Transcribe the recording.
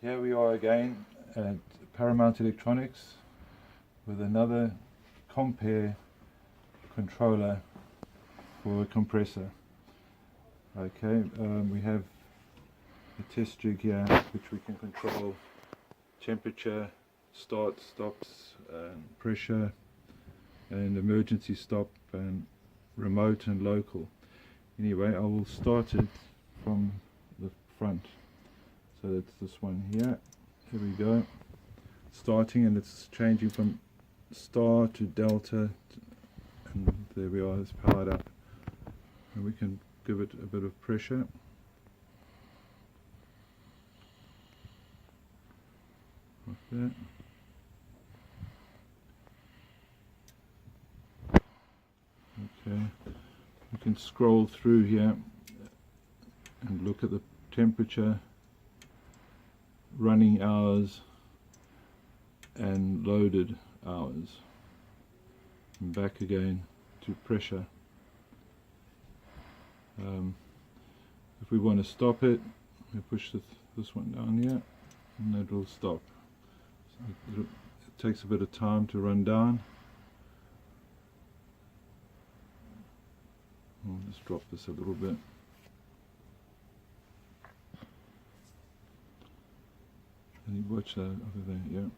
Here we are again at Paramount Electronics with another Compair controller for a compressor. Okay, we have a test jig here which we can control temperature, start, stops, pressure, and emergency stop, and remote and local. Anyway, I will start it from the front. So that's this one here. Here we go. Starting, and it's changing from star to delta, and there we are, it's powered up. And we can give it a bit of pressure. Like that. Okay. You can scroll through here and look at the temperature, running hours and loaded hours, and back again to pressure. If we want to stop it, we push this one down here and that will stop. So it takes a bit of time to run down. I'll just drop this a little bit. And you watch that over there, yeah.